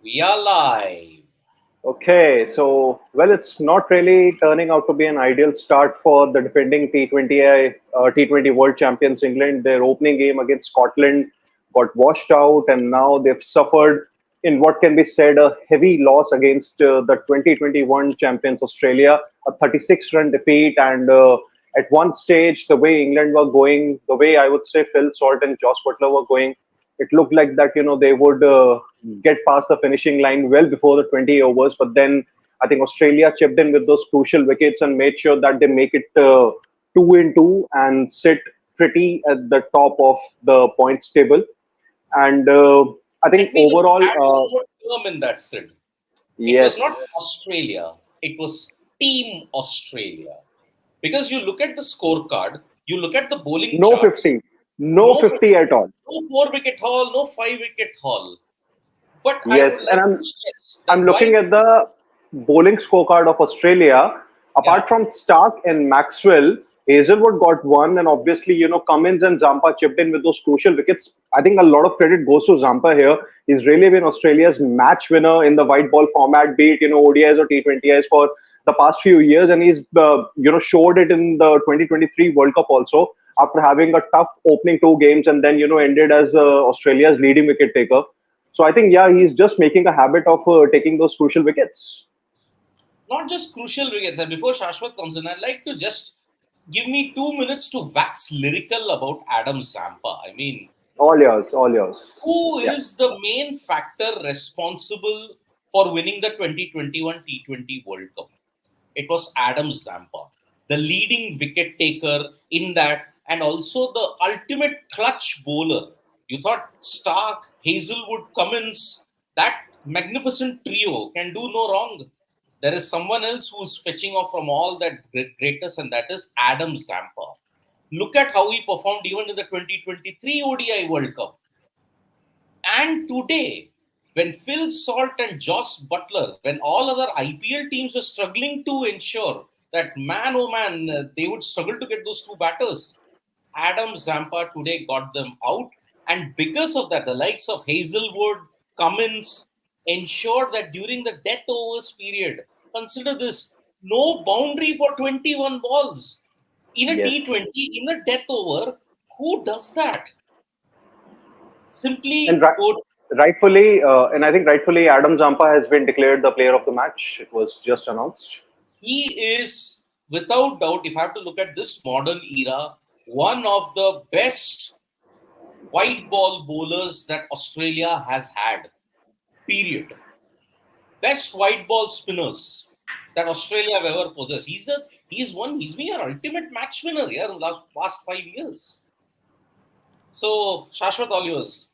We are live. Okay, so it's not really turning out to be an ideal start for the defending T20 World Champions England. Their opening game against Scotland got washed out, and now they've suffered in what can be said a heavy loss against the 2021 champions Australia, a 36-run defeat. And at one stage, the way England were going, the way I would say Phil Salt and Josh Butler were going, it looked like that they would get past the finishing line well before the 20 overs, but then I think Australia chipped in with those crucial wickets and made sure that they make it 2-2 and sit pretty at the top of the points table. And I think Let me just overall, add one more term in that, Sid. It was yes, not Australia, it was Team Australia. Because you look at the scorecard, you look at the bowling no charts, 50, no no 50 at all. no 4-wicket haul, no 5-wicket haul. But I would Yes, and like to stress I'm that looking at the bowling scorecard of Australia. yeah, Apart from Stark and Maxwell, Hazelwood got one, and obviously, Cummins and Zampa chipped in with those crucial wickets. I think a lot of credit goes to Zampa here. He's really been Australia's match winner in the white ball format, be it ODIs or T20Is for the past few years, and he's showed it in the 2023 World Cup also after having a tough opening two games and then ended as Australia's leading wicket taker. So I think, yeah, he's just making a habit of taking those crucial wickets. not just crucial wickets. And before Shashwat comes in, I'd like to just give me 2 minutes to wax lyrical about Adam Zampa. I mean, All yours, all yours. who Yeah. is the main factor responsible for winning the 2021 T20 World Cup? It was Adam Zampa, the leading wicket taker in that, and also the ultimate clutch bowler. You thought Stark, Hazelwood, Cummins, that magnificent trio can do no wrong. There is someone else who's fetching off from all that greatness, and that is Adam Zampa. Look at how he performed even in the 2023 ODI World Cup. And today, when Phil Salt and Josh Butler, when all other IPL teams were struggling to ensure that man, oh man, they would struggle to get those two batters, Adam Zampa today got them out. And because of that, the likes of Hazelwood, Cummins ensured that during the death overs period, consider this, no boundary for 21 balls. In a Yes. T20, in a death over, who does that? And Simply put, and I think rightfully, Adam Zampa has been declared the player of the match. It was just announced. he is, without doubt, if I have to look at this modern era, one of the best white ball bowlers that Australia has had. Period. Best white ball spinners that Australia have ever possessed. He's been an ultimate match winner here in the past 5 years. So, Shashwat, all yours.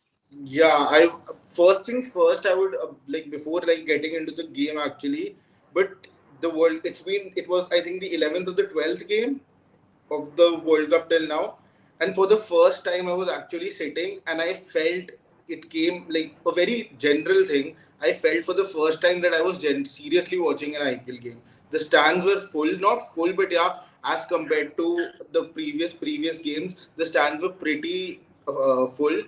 Yeah, I first things first. I would like before like getting into the game actually, but the world it was I think the 11th or the 12th game of the World Cup till now, and for the first time I was actually sitting and I felt it came like a very general thing. I felt for the first time that I was seriously watching an IPL game. The stands were full, not full, but yeah, as compared to the previous games, the stands were pretty full.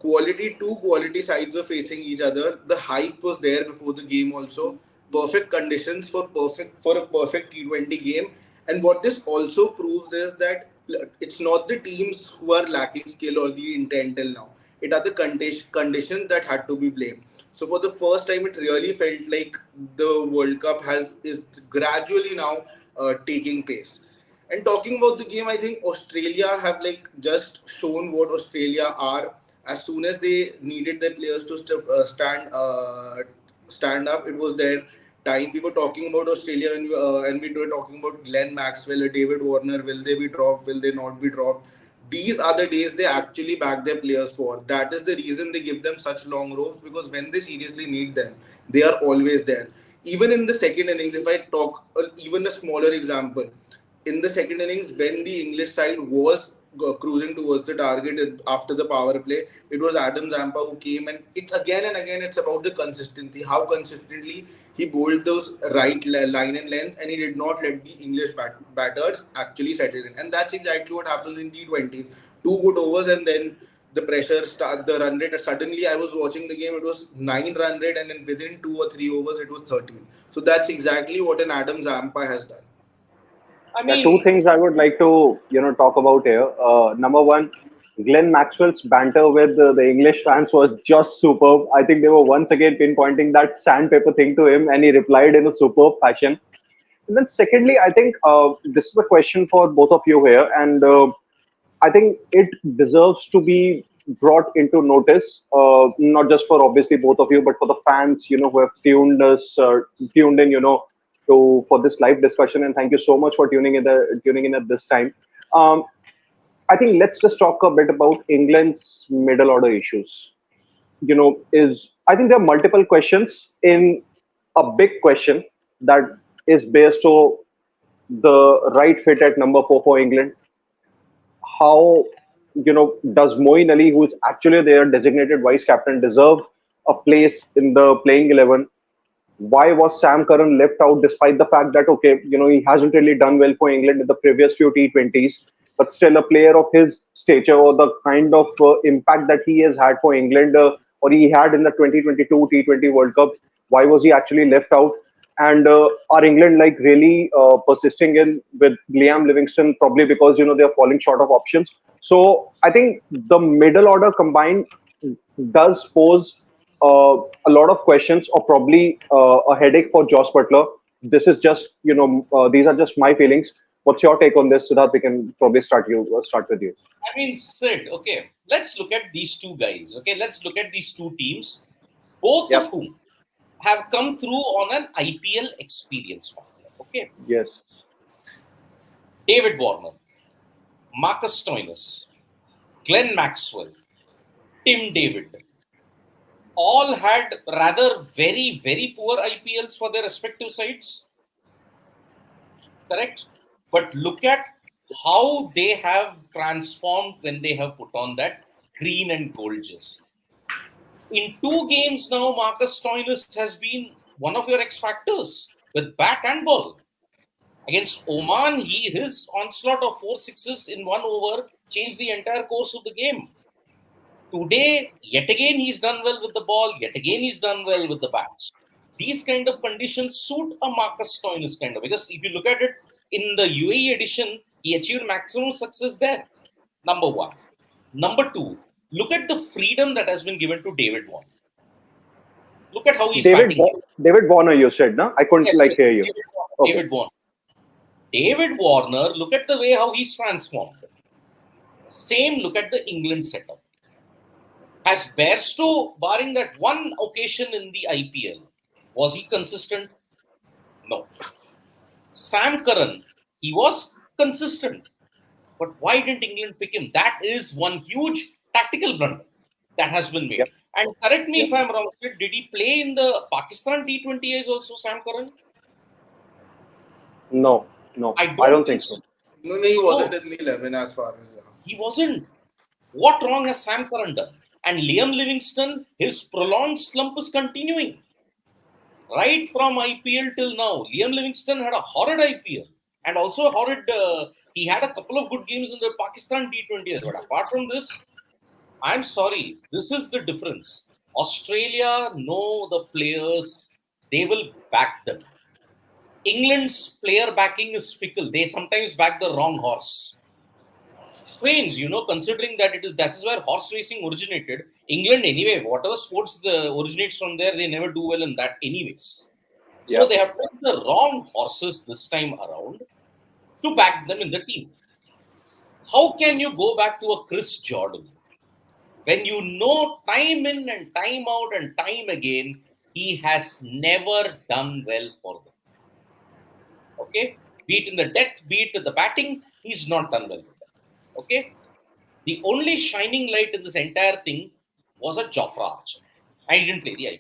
Two quality sides were facing each other. The hype was there before the game also. Perfect conditions for a perfect T20 game. And what this also proves is that it's not the teams who are lacking skill or the intent till now. It are the conditions that had to be blamed. So for the first time, it really felt like the World Cup is gradually now taking pace. And talking about the game, I think Australia have like just shown what Australia are. As soon as they needed their players to stand up, it was their time. We were talking about Australia and we were talking about Glenn Maxwell or David Warner. Will they be dropped? Will they not be dropped? These are the days they actually back their players for. That is the reason they give them such long ropes, because when they seriously need them, they are always there. Even in the second innings, if I talk even a smaller example, in the second innings, when the English side was cruising towards the target after the power play, it was Adam Zampa who came, and it's again and again, it's about the consistency. How consistently he bowled those right line and length, and he did not let the English batters actually settle in. And that's exactly what happens in T20s. Two good overs, and then the pressure start, the run rate. Suddenly, I was watching the game. It was 9 run rate, and then within 2 or 3 overs, it was 13. So that's exactly what an Adam Zampa has done. I Yeah, two mean, things I would like to talk about here. Number one, Glenn Maxwell's banter with the English fans was just superb. I think they were once again pinpointing that sandpaper thing to him, and he replied in a superb fashion. And then, secondly, I think this is a question for both of you here, and I think it deserves to be brought into notice, not just for obviously both of you, but for the fans, who have tuned in, to for this live discussion. And thank you so much for tuning in at this time. Um, I think let's just talk a bit about England's middle order issues. Is I think there are multiple questions in a big question that is based on the right fit at number 4 for England. How does Moeen Ali, who is actually their designated vice captain, deserve a place in the playing 11? Why was Sam Curran left out despite the fact that okay, he hasn't really done well for England in the previous few T20s, but still a player of his stature or the kind of impact that he has had for England or he had in the 2022 T20 World Cup, why was he actually left out? And are England like really persisting in with Liam Livingston probably because they are falling short of options? So I think the middle order combined does pose a lot of questions or probably a headache for Joss Butler. This is just, these are just my feelings. What's your take on this, Siddharth? We can probably start with you. I mean, Sid, okay, let's look at these two guys. Okay, let's look at these two teams, both of Yep. whom have come through on an IPL experience. Okay, Yes. David Warner, Marcus Stoinis, Glenn Maxwell, Tim David, all had rather very, very poor IPLs for their respective sides. Correct? But look at how they have transformed when they have put on that green and gold jersey. In 2 games now, Marcus Stoinis has been one of your X factors with bat and ball. Against Oman, his onslaught of 4 sixes in 1 over changed the entire course of the game. Today, yet again, he's done well with the ball. Yet again, he's done well with the bats. These kind of conditions suit a Marcus Stoinis kind of, because if you look at it in the UAE edition, he achieved maximum success there. Number one. Number two, look at the freedom that has been given to David Warner. Look at how he's batting. David Warner, you said, no? I couldn't Yes, hear you. David Warner. David Warner, look at the way how he's transformed. Same, look at the England setup. Has Bairstow, barring that one occasion in the IPL, was he consistent? No. Sam Curran, he was consistent. But why didn't England pick him? That is one huge tactical blunder that has been made. Yep. And correct me if I'm wrong, did he play in the Pakistan T20As also, Sam Curran? No. I don't think so. No, he wasn't in the 11 as far as. He wasn't. What wrong has Sam Curran done? And Liam Livingston, his prolonged slump is continuing. Right from IPL till now, Liam Livingston had a horrid IPL and also a horrid. He had a couple of good games in the Pakistan T20s. But apart from this, I'm sorry, this is the difference. Australia know the players, they will back them. England's player backing is fickle. They sometimes back the wrong horse. Strange, considering that that is where horse racing originated. England, anyway, whatever sports originates from there, they never do well in that, anyways. Yeah. So they have put the wrong horses this time around to back them in the team. How can you go back to a Chris Jordan when you know time in and time out and time again he has never done well for them? Okay, be it in the death, be it in the batting, he's not done well. Okay, the only shining light in this entire thing was a Jofra Archer. I didn't play the IPL.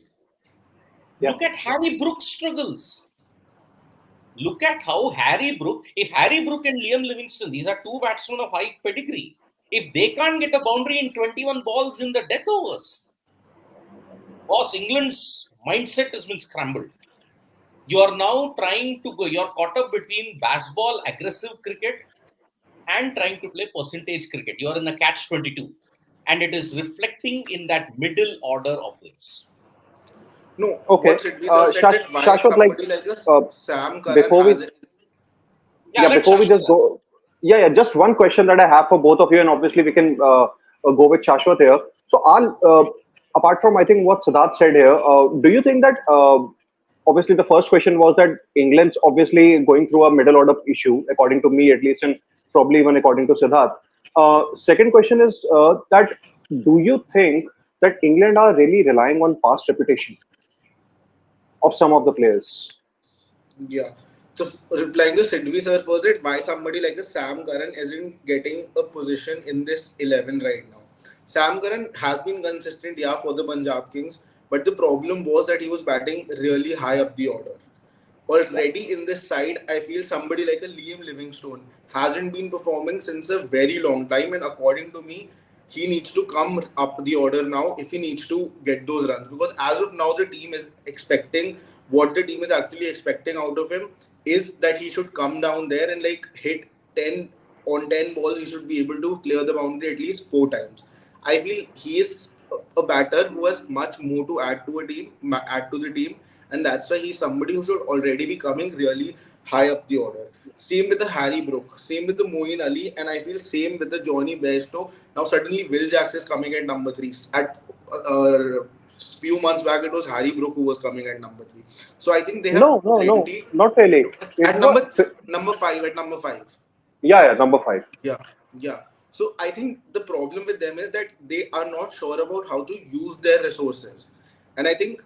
Yeah. Look at Harry Brook's struggles. Look at how if Harry Brook and Liam Livingston, these are two batsmen of high pedigree, if they can't get a boundary in 21 balls in the death overs, boss, England's mindset has been scrambled. You are now trying to go, you're caught up between baseball, aggressive cricket, and trying to play percentage cricket. You are in a catch-22. and it is reflecting in that middle order of his. No, Okay. what Sidvi sir said that why Shashwat, like, somebody like a uh, Sam Curran before we has it. Yeah, let before we Shashwat just answer. go, yeah, just one question that I have for both of you, and obviously we can go with Shashwat here. So, apart from I think what Siddharth said here, do you think that obviously the first question was that England's obviously going through a middle order issue, according to me at least, and probably even according to Siddharth. Second question is that do you think that England are really relying on past reputation of some of the players? Yeah. So replying to Sidvi sir first, that why somebody like a Sam Curran isn't getting a position in this 11 right now. Sam Curran has been consistent, yeah, for the Punjab Kings, but the problem was that he was batting really high up the order. Already in this side, I feel somebody like a Liam Livingstone hasn't been performing since a very long time, and according to me, he needs to come up the order now if he needs to get those runs. Because as of now, the team is expecting what the team is actually expecting out of him is that he should come down there and like hit 10 on 10 balls. He should be able to clear the boundary at least 4 times. I feel he is a batter who has much more to add to a team, add to the team, and that's why he's somebody who should already be coming really high up the order. Same with the Harry Brook, same with the Moeen Ali, and I feel same with the Johnny Bairstow. Now suddenly Will Jacks is coming at number three. At few months back, it was Harry Brook who was coming at number three. So I think they have No, no, no, plenty. not really. It At was, number five, at number five. yeah, yeah, number five. Yeah, yeah. So I think the problem with them is that they are not sure about how to use their resources. And I think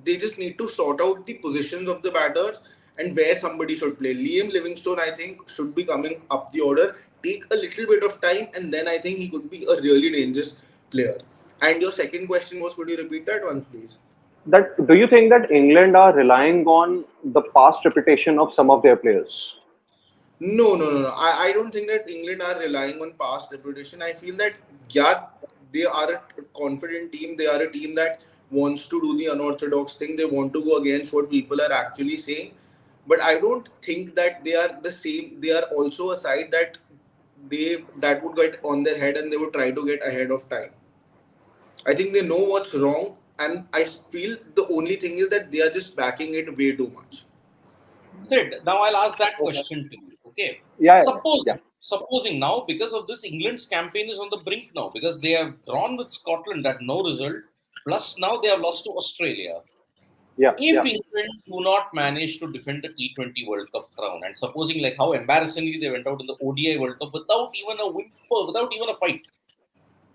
they just need to sort out the positions of the batters and where somebody should play. Liam Livingstone, I think, should be coming up the order. Take a little bit of time, and then I think he could be a really dangerous player. And your second question was, could you repeat that once, please? That do you think that England are relying on the past reputation of some of their players? No, no, no, no. I don't think that England are relying on past reputation. I feel that, yeah, they are a confident team. They are a team that wants to do the unorthodox thing. They want to go against what people are actually saying. But I don't think that they are the same. They are also a side that would get on their head and they would try to get ahead of time. I think they know what's wrong, and I feel the only thing is that they are just backing it way too much. Sid, now I'll ask that Okay. question to you. Okay. Yeah, yeah, yeah, Supposing now, because of this, England's campaign is on the brink now because they have drawn with Scotland at no result. Plus, now they have lost to Australia. yeah, If yeah. England do not manage to defend the T20 World Cup crown, and supposing like how embarrassingly they went out in the ODI World Cup without even a whimper, without even a fight,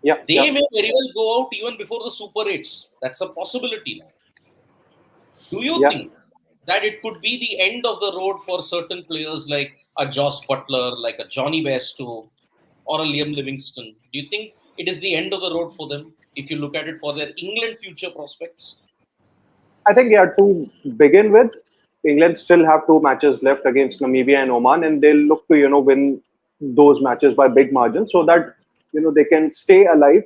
Yeah, yeah. they may very well go out even before the Super 8s. That's a possibility now. Do you Yeah. think that it could be the end of the road for certain players like a Joss Butler, like a Johnny Bairstow, or a Liam Livingston? Do you think it is the end of the road for them if you look at it for their England future prospects? I think, yeah, to begin with, England still have two matches left against Namibia and Oman, and they'll look to, win those matches by big margins so that, they can stay alive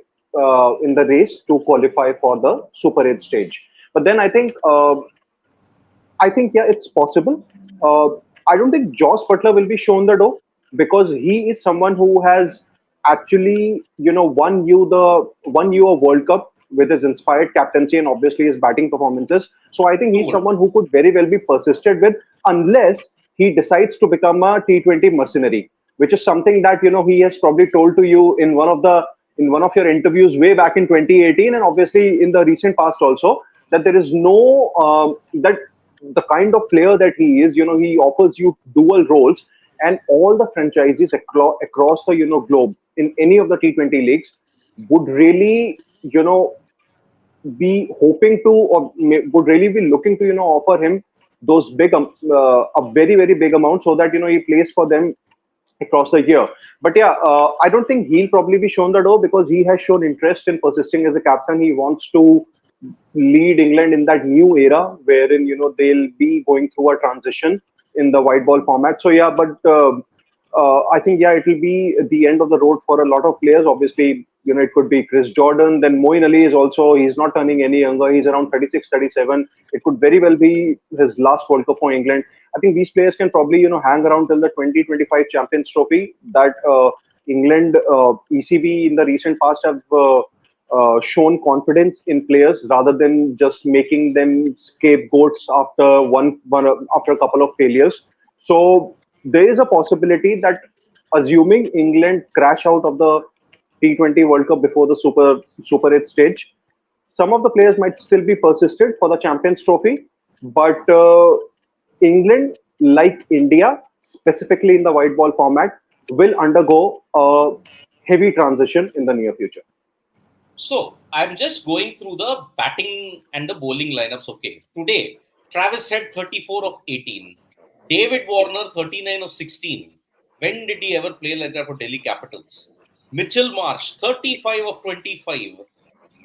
in the race to qualify for the Super 8 stage. But then I think, yeah, it's possible. Uh, I don't think Josh Butler will be shown the door because he is someone who has actually, won you a World Cup with his inspired captaincy and obviously his batting performances. So I think Two he's World someone who could very well be persisted with unless he decides to become a T20 mercenary, which is something that he has probably told to you in one of your interviews way back in 2018, and obviously in the recent past also, that there is no that the kind of player that he is, he offers you dual roles, and all the franchises across the globe in any of the T20 leagues would really be hoping to or would really be looking to offer him those a very very big amount so that he plays for them across the year. But yeah, I don't think he'll probably be shown the door because he has shown interest in persisting as a captain. He wants to lead England in that new era wherein they'll be going through a transition in the white ball format. So yeah, but I think yeah, it will be the end of the road for a lot of players. Obviously, it could be Chris Jordan. Then Moeen Ali is also, he's not turning any younger. He's around 36, 37. It could very well be his last World Cup for England. I think these players can probably hang around till the 2025 Champions Trophy. That England, ECB in the recent past have shown confidence in players rather than just making them scapegoats after after a couple of failures. So there is a possibility that, assuming England crash out of the T20 World Cup before the Super 8 stage, some of the players might still be persistent for the Champions Trophy, but England, like India, specifically in the white ball format, will undergo a heavy transition in the near future. So I'm just going through the batting and the bowling lineups. Okay, today Travis Head 34 of 18, David Warner 39 of 16. When did he ever play like that for Delhi Capitals? Mitchell Marsh 35 of 25.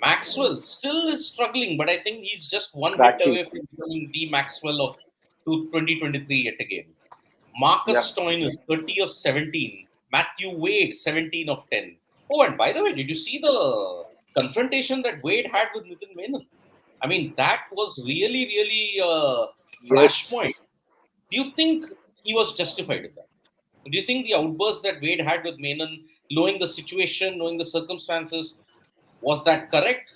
Maxwell still is struggling, but I think he's just one hit Exactly. away from becoming the Maxwell of 2023 yet again. Yeah. Marcus Stoyne is 30 of 17. Matthew Wade, 17 of 10. Oh, and by the way, did you see the confrontation that Wade had with Nitin Menon? I mean, that was really, really Yes. flashpoint. Do you think he was justified in that? Do you think the outburst that Wade had with Menon, knowing the situation, knowing the circumstances, was that correct?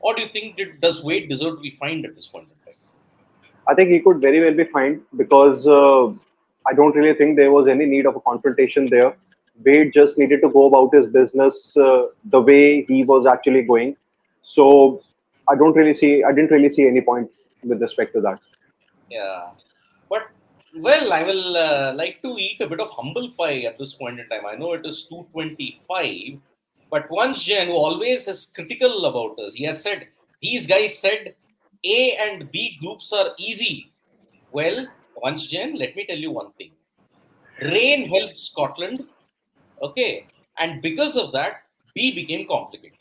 Or do you think does Wade deserve to be fined at this point in time? I think he could very well be fined because I don't really think there was any need of a confrontation there. Wade just needed to go about his business the way he was actually going. So I didn't really see any point with respect to that. Yeah. But, well, I will like to eat a bit of humble pie at this point in time. I know it is 2:25, but once Jen, who always is critical about us, he has said, these guys said A and B groups are easy. Well, once Jen, let me tell you one thing. Rain helped Scotland, okay, and because of that, B became complicated.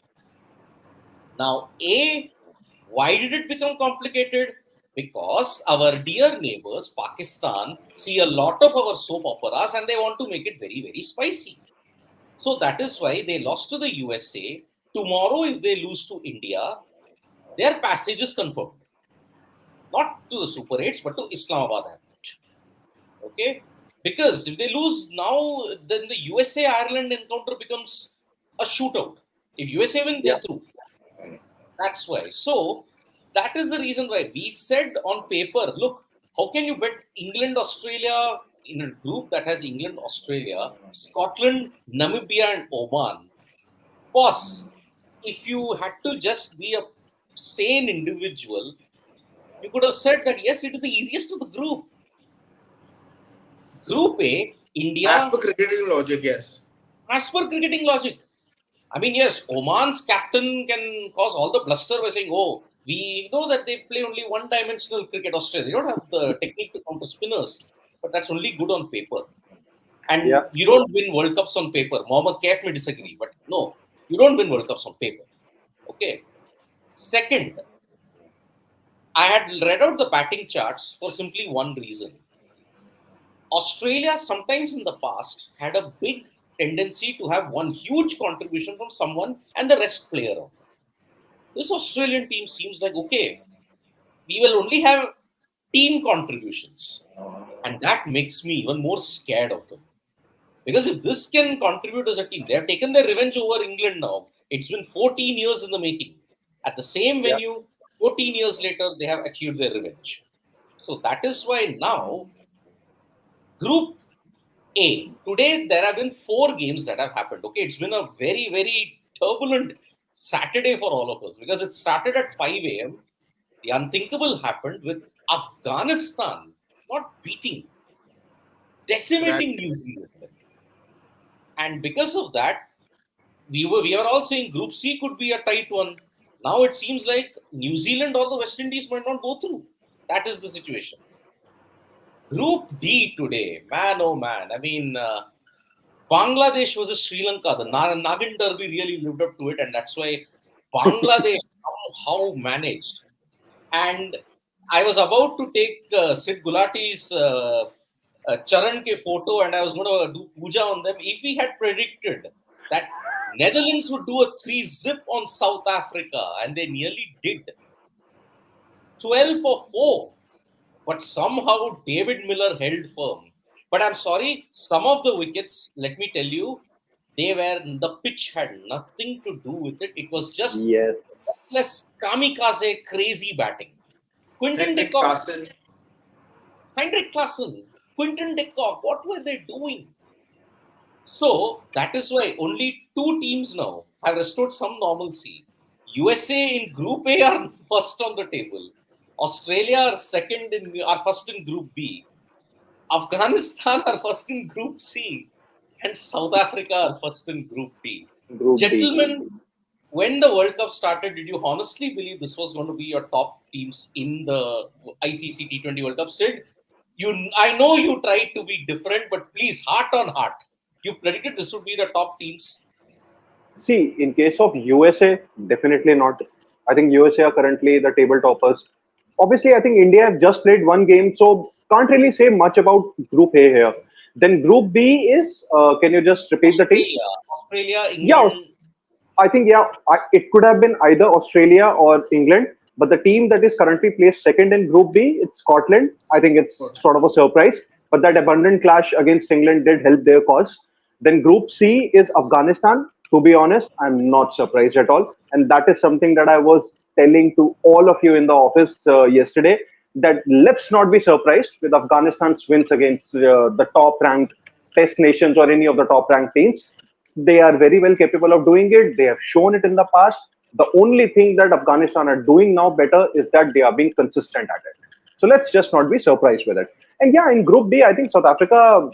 Now, A, why did it become complicated? Because our dear neighbors, Pakistan, see a lot of our soap operas and they want to make it very, very spicy. So that is why they lost to the USA. Tomorrow, if they lose to India, their passage is confirmed. Not to the Super 8s, but to Islamabad Airport. Okay? Because if they lose now, then the USA Ireland encounter becomes a shootout. If USA win, Yeah. they're through. That's why. So that is the reason why we said on paper, look, how can you bet England, Australia in a group that has England, Australia, Scotland, Namibia, and Oman? Boss, if you had to just be a sane individual, you could have said that yes, it is the easiest of the group. Group A, As India, per cricketing logic, yes. as per cricketing logic. I mean, yes, Oman's captain can cause all the bluster by saying, oh, we know that they play only one-dimensional cricket, Australia. They don't have the technique to counter spinners, but that's only good on paper. And Yeah. you don't win World Cups on paper. Mohammad Kaif may disagree, but no, you don't win World Cups on paper. Okay. Second, I had read out the batting charts for simply one reason. Australia sometimes in the past had a big tendency to have one huge contribution from someone and the rest play around. This Australian team seems like, okay, we will only have team contributions. And that makes me even more scared of them. Because if this can contribute as a team, they have taken their revenge over England now. It's been 14 years in the making. At the same Yeah. venue, 14 years later, they have achieved their revenge. So that is why now, Group A, today there have been 4 games that have happened. Okay, it's been a very, very turbulent Saturday for all of us because it started at 5 a.m. The unthinkable happened with Afghanistan not beating, Right. decimating New Zealand. And because of that, we were all saying Group C could be a tight one. Now it seems like New Zealand or the West Indies might not go through. That is the situation. Group D today, man, oh man. I mean, Bangladesh versus Sri Lanka. The Nagin Derby really lived up to it, and that's why Bangladesh somehow managed. And I was about to take Sid Gulati's Charan ke photo, and I was going to do puja on them. If we had predicted that Netherlands would do a 3-zip on South Africa, and they nearly did, 12 for 4. But somehow David Miller held firm. But I'm sorry, some of the wickets, let me tell you, The pitch had nothing to do with it. It was just Yes. less kamikaze, crazy batting. Quinton de Hendrik Kock, Castle. Heinrich Klaassen, Quinton de Kock, what were they doing? So that is why only two teams now have restored some normalcy. USA in Group A are first on the table. Australia are first in Group B. Afghanistan are first in Group C, and South Africa are first in Group D. Group D. Gentlemen, when the World Cup started, did you honestly believe this was going to be your top teams in the ICC T20 World Cup? Sid, I know you tried to be different, but please, heart on heart, you predicted this would be the top teams. See, in case of USA, definitely not. I think USA are currently the table toppers. Obviously, I think India have just played one game, so can't really say much about Group A here. Then Group B is, can you just repeat the teams? Australia, Yeah, England. I think, yeah, it could have been either Australia or England, but the team that is currently placed second in Group B, it's Scotland. I think it's sort of a surprise, but that abundant clash against England did help their cause. Then Group C is Afghanistan. To be honest, I'm not surprised at all, and that is something that I was telling to all of you in the office yesterday. That let's not be surprised with Afghanistan's wins against the top-ranked Test nations or any of the top-ranked teams. They are very well capable of doing it. They have shown it in the past. The only thing that Afghanistan are doing now better is that they are being consistent at it. So let's just not be surprised with it. And yeah, in Group D, I think South Africa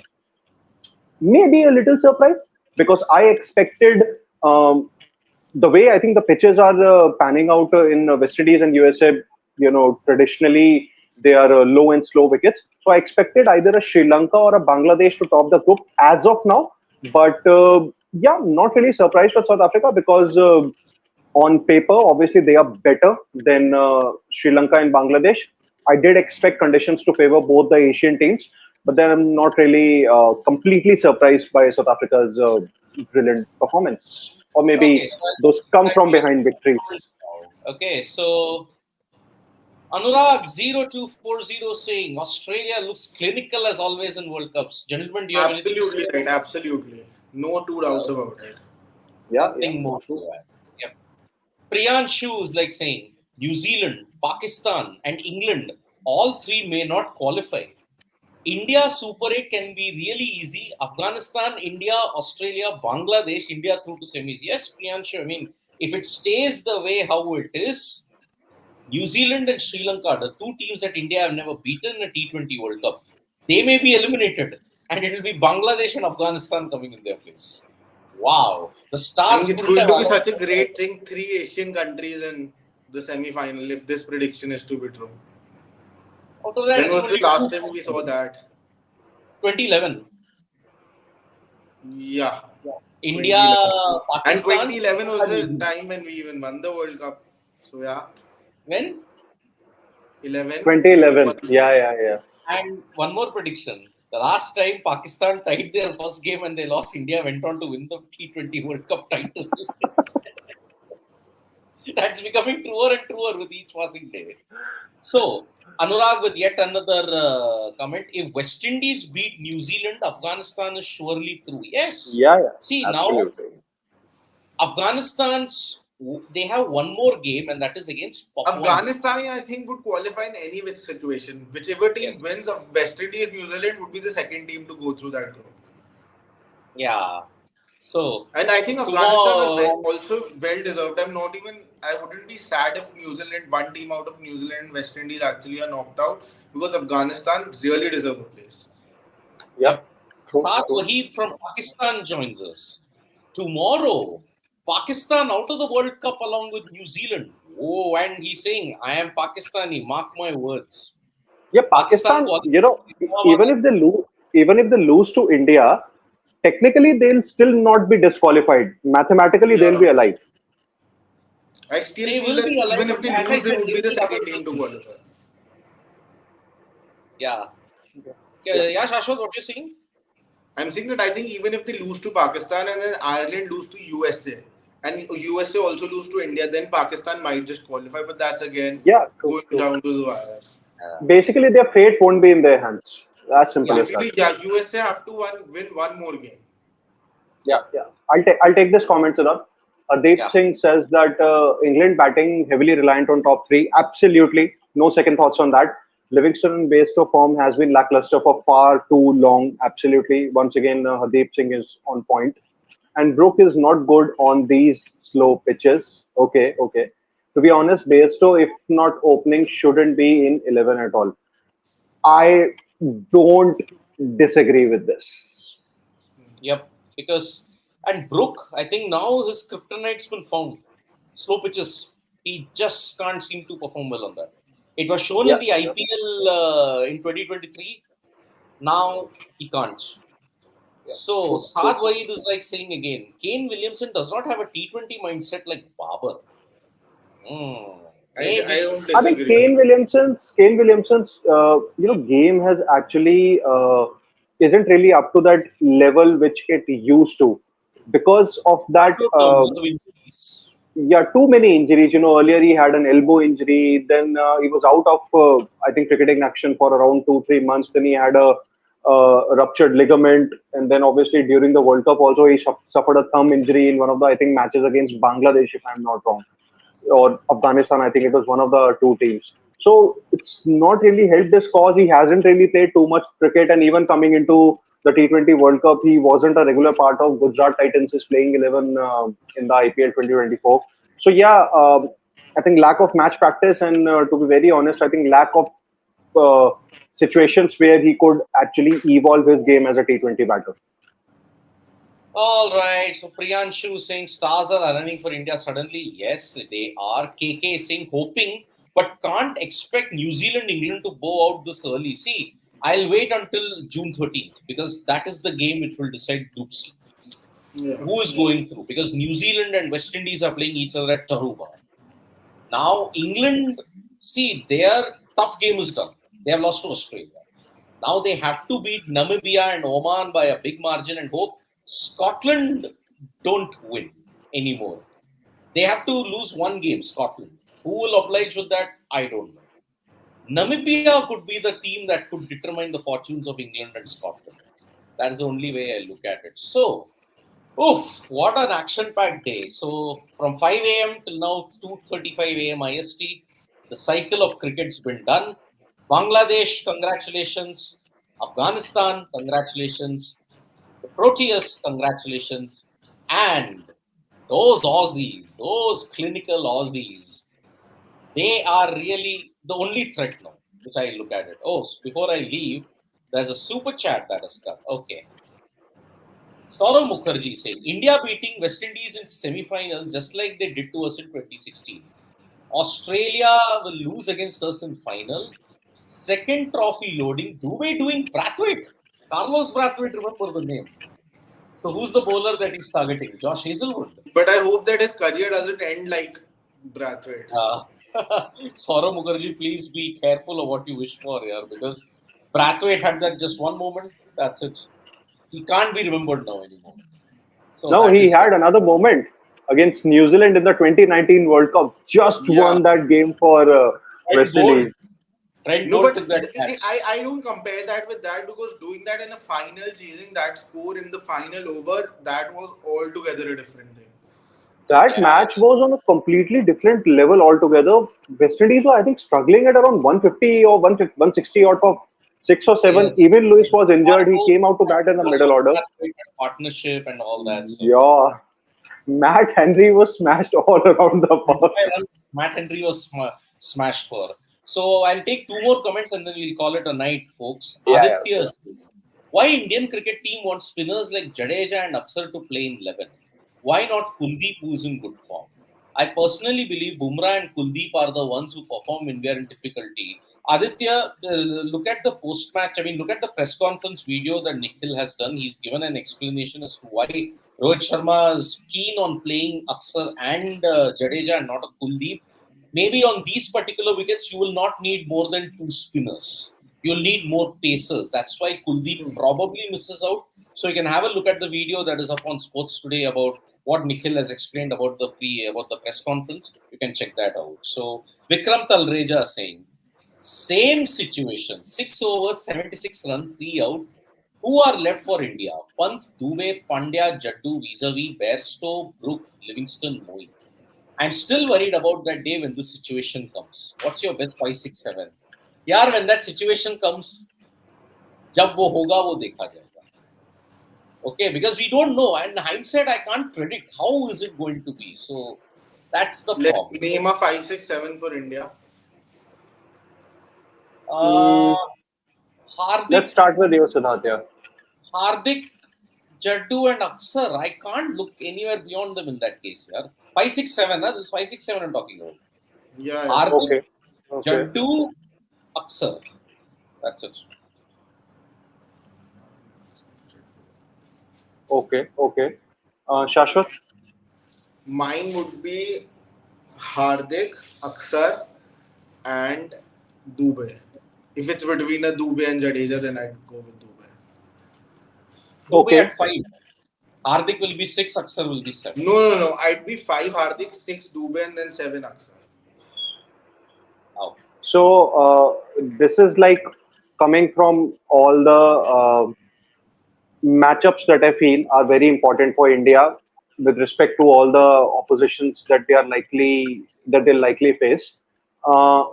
may be a little surprised because I expected the way I think the pitches are panning out in West Indies and USA. Traditionally they are low and slow wickets. So I expected either a Sri Lanka or a Bangladesh to top the group as of now. But yeah, not really surprised with South Africa because on paper, obviously, they are better than Sri Lanka and Bangladesh. I did expect conditions to favor both the Asian teams, but then I'm not really completely surprised by South Africa's brilliant performance. Or Okay, maybe so those come I'll from give you behind victories. points now. Okay, so Anurag0240 saying Australia looks clinical as always in World Cups. Gentlemen, do you have anything to say? Absolutely right. Absolutely. No two doubts about it. Yeah, yeah. Nothing more to add. Yep. Priyanshu is like saying New Zealand, Pakistan, and England, all three may not qualify. India Super 8 can be really easy. Afghanistan, India, Australia, Bangladesh, India through to semis. Yes, Priyanshu, I mean, if it stays the way how it is, New Zealand and Sri Lanka, the two teams that India have never beaten in a T20 World Cup, they may be eliminated. And it will be Bangladesh and Afghanistan coming in their place. Wow. The I stars think it's couldn't going have to be aligned. such a great thing. Three Asian countries in the semi-final, if this prediction is to be true. Out of that, I When think was the only last two. time we saw that? 2011. Yeah, India, 2011. And Pakistan, 2011 was New the Zealand. time when we even won the World Cup. So yeah, When? 11 we even 2011. won. Yeah, yeah, yeah. And one more prediction. The last time Pakistan tied their first game and they lost, India went on to win the T20 World Cup title. That's becoming truer and truer with each passing day. So, Anurag with yet another comment. If West Indies beat New Zealand, Afghanistan is surely through. Yes. Yeah, yeah. See, now Absolutely. They have one more game, and that is against Papua New Guinea. Afghanistan, I think, would qualify in any which situation. Whichever team Yes. wins of West Indies, New Zealand would be the second team to go through that group. Yeah. So, And I think Afghanistan are tomorrow, also well deserved. I wouldn't be sad if New Zealand, one team out of New Zealand and West Indies actually are knocked out because Afghanistan really deserve a place. Yep. True, Saad true. Wahid from Pakistan joins us. Tomorrow, Pakistan out of the World Cup along with New Zealand. Oh, and he's saying, I am Pakistani, mark my words. Yeah, Pakistan Pakistan. qualified. Even if they lose to India, technically they'll still not be disqualified. Mathematically, they'll be Yeah. alive. I still They feel will be that alive, even if but they as I lose, they said, would they be the need other second team to players. qualify. Yeah. Yeah. Yeah, Shashwat, what you're saying? I'm saying that I think even if they lose to Pakistan and then Ireland lose to USA and USA also lose to India, then Pakistan might just qualify. But that's again Yeah, true, going true. down to the wire. Basically, their fate won't be in their hands. As simple Yeah. as that. Basically, yeah, USA have to win one more game. Yeah. I'll take this comment, Siddharth. Deep Yeah. Singh says that England batting heavily reliant on top three. Absolutely, no second thoughts on that. Livingston and Bairstow form has been lackluster for far too long. Absolutely. Once again, Deep Singh is on point. And Brook is not good on these slow pitches. Okay. To be honest, Bairstow, if not opening, shouldn't be in 11 at all. I don't disagree with this. Yep. Because and Brook, I think now his kryptonite's been found. Slow pitches. He just can't seem to perform well on that. It was shown in Yeah. the IPL in 2023. Now he can't. So True, true. Saad Waheed is like saying again, Kane Williamson does not have a T20 mindset like Babar. Hmm, I maybe. don't I think disagree. Kane Williamson's, game has actually isn't really up to that level which it used to, because of that. Lots of injuries. Yeah, too many injuries. Earlier he had an elbow injury, then he was out of, I think, cricketing action for around 2-3 months. Then he had a ruptured ligament, and then obviously during the World Cup also he suffered a thumb injury in one of the, I think, matches against Bangladesh, if I'm not wrong, or Afghanistan. I think it was one of the two teams. So it's not really helped his cause. He hasn't really played too much cricket, and even coming into the T20 World Cup, he wasn't a regular part of Gujarat Titans' playing 11 in the IPL 2024. So yeah, I think lack of match practice, and to be very honest, I think lack of uh, situations where he could actually evolve his game as a T20 batter. All right. So Priyanshu saying stars are running for India suddenly. Yes, they are. KK saying hoping, but can't expect New Zealand, England to bow out this early. See, I'll wait until June 13th because that is the game which will decide Group C. Yeah. Who is going through? Because New Zealand and West Indies are playing each other at Taruba. Now, England, see, their tough game is done. They have lost to Australia. Now they have to beat Namibia and Oman by a big margin and hope Scotland don't win anymore. They have to lose one game, Scotland. Who will oblige with that? I don't know. Namibia could be the team that could determine the fortunes of England and Scotland. That is the only way I look at it. So, oof, what an action-packed day. So, from 5 a.m. till now 2:35 a.m. IST, the cycle of cricket's been done. Bangladesh, congratulations. Afghanistan, congratulations. The Proteus, congratulations. And those Aussies, those clinical Aussies, they are really the only threat now, which I look at it. Oh, before I leave, there's a super chat that has come. Okay. Saurav Mukherjee saying India beating West Indies in semi-final just like they did to us in 2016. Australia will lose against us in final. Second trophy loading. Dubey doing Brathwaite. Carlos Brathwaite, remember the name. So who's the bowler that he's targeting? Josh Hazelwood. But I hope that his career doesn't end like Brathwaite. Uh, Saurav Mukherjee, please be careful of what you wish for here because Brathwaite had that just one moment. That's it. He can't be remembered now anymore. So No, that he is what. had another moment against New Zealand in the 2019 World Cup. Just Yeah. won that game for Trent West Bolt. Indies. Trent No, Bolt but took that catch. I don't compare that with that because doing that in a final, chasing that score in the final over, that was altogether a different thing. That Yeah. match was on a completely different level altogether. West Indies were, I think, struggling at around 150 or 160 out of 6 or 7. Yes. Even Lewis was injured. He Carlos, came out to bat in the middle Carlos order. Brathwaite had partnership and all that. So Yeah, Matt Henry was smashed all around the park. 25 runs Matt Henry was smashed for. So I'll take two more comments and then we'll call it a night, folks. Yeah. Aditya says, why Indian cricket team wants spinners like Jadeja and Aksar to play in 11? Why not Kuldeep, who is in good form? I personally believe Bumrah and Kuldeep are the ones who perform when we are in difficulty. Aditya, look at the post match. I mean, look at the press conference video that Nikhil has done. He's given an explanation as to why Rohit Sharma is keen on playing Aksar and Jadeja and not a Kuldeep. Maybe on these particular wickets, you will not need more than two spinners. You'll need more pacers. That's why Kuldeep probably misses out. So you can have a look at the video that is up on Sports Today about what Nikhil has explained about the press conference. You can check that out. So Vikram Talreja saying, same situation, 6 overs, 76 runs, 3 out. Who are left for India? Pant, Dubey, Pandya, Jaddu, vis-a-vis, Bairstow, Brook, Livingston, Moeen. I'm still worried about that day when this situation comes. What's your best 5, 6, 7? यार, when that situation comes, जब वो होगा वो देखा जाएगा. Okay, because we don't know, and hindsight I can't predict how is it going to be. So that's the Let's problem. name a 5, 6, 7 for India. Uh, Let's Hardik, start with you, Siddharth. Hardik, Jaddu, and Aksar. I can't look anywhere beyond them in that case. Yeah, 5, 6, 7. This is 5, 6, 7 I'm talking about. Yeah, yeah. Hardik, Okay. Okay. Jaddu, Aksar. That's it. Okay. Okay. Shashwat. Mine would be Hardik, Aksar, and Dubey. If it's between a Dubey and Jadeja, then I'd go with Dubey. Dubey Okay. at 5. Hardik will be 6. Aksar will be 7. No. I'd be 5 Hardik, 6 Dubey, and then 7 Aksar. Okay. So this is like coming from all the matchups that I feel are very important for India with respect to all the oppositions that they'll likely face. Uh,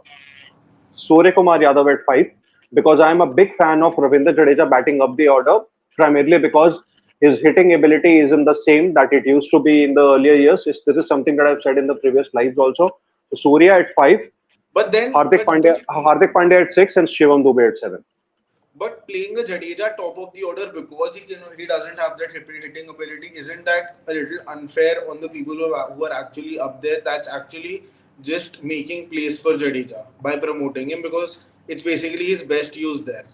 Surya Kumar Yadav at 5 because I'm a big fan of Ravindra Jadeja batting up the order, primarily because his hitting ability isn't the same that it used to be in the earlier years. This is something that I've said in the previous lives also. So Surya at 5, But then, Hardik Pandya at 6, and Shivam Dubey at 7. but playing a Jadeja top of the order because he doesn't have that hitting ability, isn't that a little unfair on the people who are actually up there? That's actually just making place for Jadeja by promoting him because it's basically his best use there.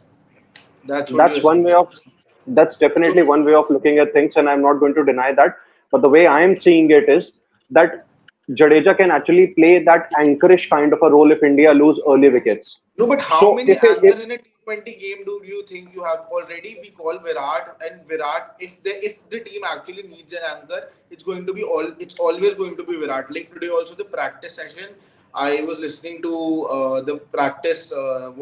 That's what you're That's one saying. way of that's definitely So, one way of looking at things, and I'm not going to deny that. But the way I am seeing it is that Jadeja can actually play that anchorish kind of a role if India lose early wickets. no, but how So many if anchors in a T20 game do you think you have already? We call Virat, and Virat, if the team actually needs an anchor, it's always going to be Virat. Like today, also the practice session, I was listening to the practice,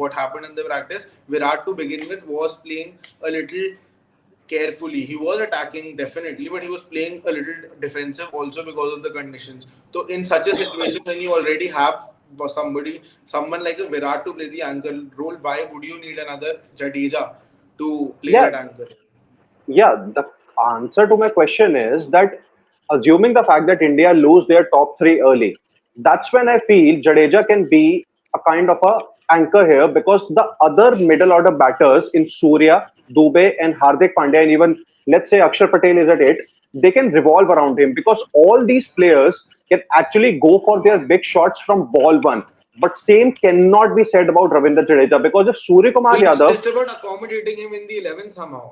what happened in the practice. Virat to begin with was playing a little carefully. He was attacking definitely, but he was playing a little defensive also because of the conditions. So in such a situation, when you already have someone like a Virat to play the anchor role, why would you need another Jadeja to play yeah, that anchor? yeah, the answer to my question is that assuming the fact that India lose their top three early, that's when I feel Jadeja can be a kind of a anchor here because the other middle order batters in Surya, Dubey, and Hardik Pandya, and even let's say Akshar Patel is at 8, they can revolve around him because all these players can actually go for their big shots from ball one. But same cannot be said about Ravindra Jadeja because if Surya So Kumar it's Yadav. just about accommodating him in the 11 somehow.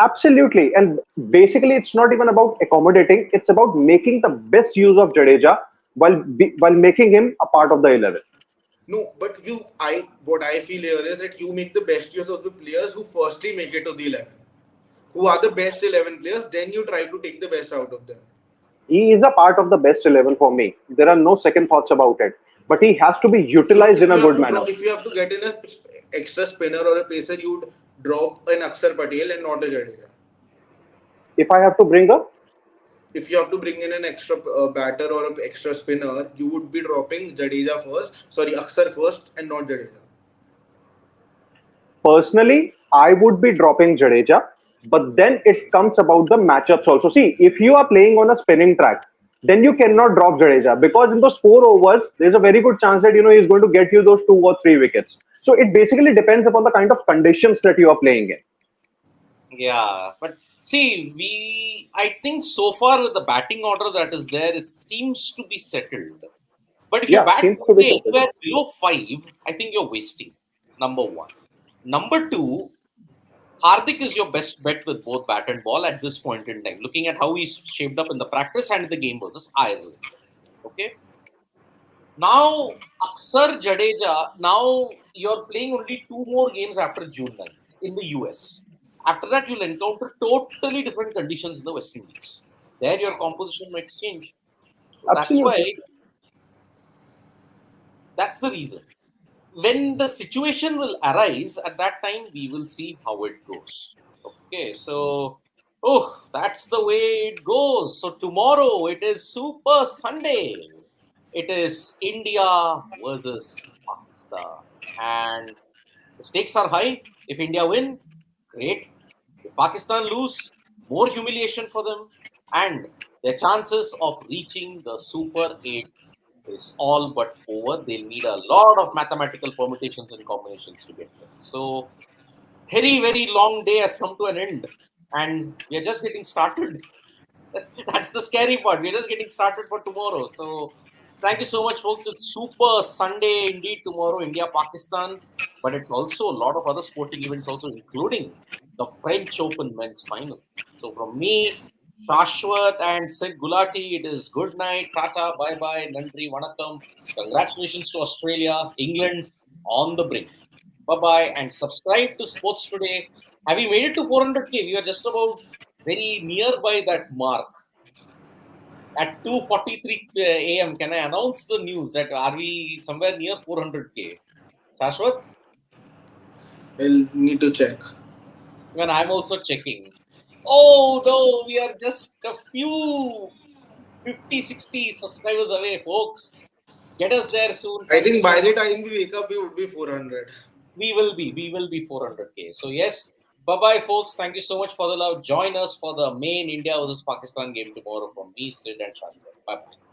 Absolutely. And basically, it's not even about accommodating, it's about making the best use of Jadeja while making him a part of the 11. No, but what I feel here is that you make the best use of the players who firstly make it to the 11. Who are the best 11 players, then you try to take the best out of them. He is a part of the best 11 for me. There are no second thoughts about it. But he has to be So utilized in a good manner. if you have to get in a extra spinner or a pacer, you'd drop an Akshar Patel and not a Jadeja. If I have to bring up, If you have to bring in an extra batter or an extra spinner, you would be dropping Jadeja first. Sorry, Akshar first and not Jadeja. personally, I would be dropping Jadeja. But then it comes about the matchups also. See, if you are playing on a spinning track, then you cannot drop Jadeja because in those 4 overs, there's a very good chance that he's going to get you those 2 or 3 wickets. So it basically depends upon the kind of conditions that you are playing in. Yeah, but see, I think so far with the batting order that is there, it seems to be settled. But if you Yeah, bat seems to be settled. anywhere below 5, I think you're wasting. Number one. Number two, Hardik is your best bet with both bat and ball at this point in time, looking at how he's shaped up in the practice and in the game versus Ireland. Okay. Now, Aksar Jadeja, now you're playing only 2 more games after June 9th in the US. After that, you'll encounter totally different conditions in the West Indies. There, your composition might change. So Absolutely. that's the reason. when the situation will arise, at that time we will see how it goes. Okay, so that's the way it goes. So tomorrow it is Super Sunday. It is India versus Pakistan, and the stakes are high. If India win, great. If Pakistan lose, more humiliation for them, and their chances of reaching the Super 8 is all but over. They'll need a lot of mathematical permutations and combinations to get there. So, very, very long day has come to an end, and we are just getting started. That's the scary part. We're just getting started for tomorrow. So, thank you so much, folks. It's Super Sunday indeed tomorrow, India Pakistan. But it's also a lot of other sporting events, also including the French Open men's final. So, from me, Shashwat and Sid Gulati, it is good night, tata, bye bye, nandri, vanakkam. Congratulations to Australia, England on the brink. Bye bye, and subscribe to Sports Today. Have we made it to 400k? We are just about very nearby that mark. At 2:43 a.m., can I announce the news that are we somewhere near 400k? Shashwat? I'll need to check. When I'm also checking. Oh no, we are just a few 50, 60 subscribers away, folks. Get us there soon. I Thank you think so by the much. time we wake up, we would be 400. We will be 400k. So yes, bye bye, folks. Thank you so much for the love. Join us for the main India versus Pakistan game tomorrow from me, Sid and Shashwat. Bye bye.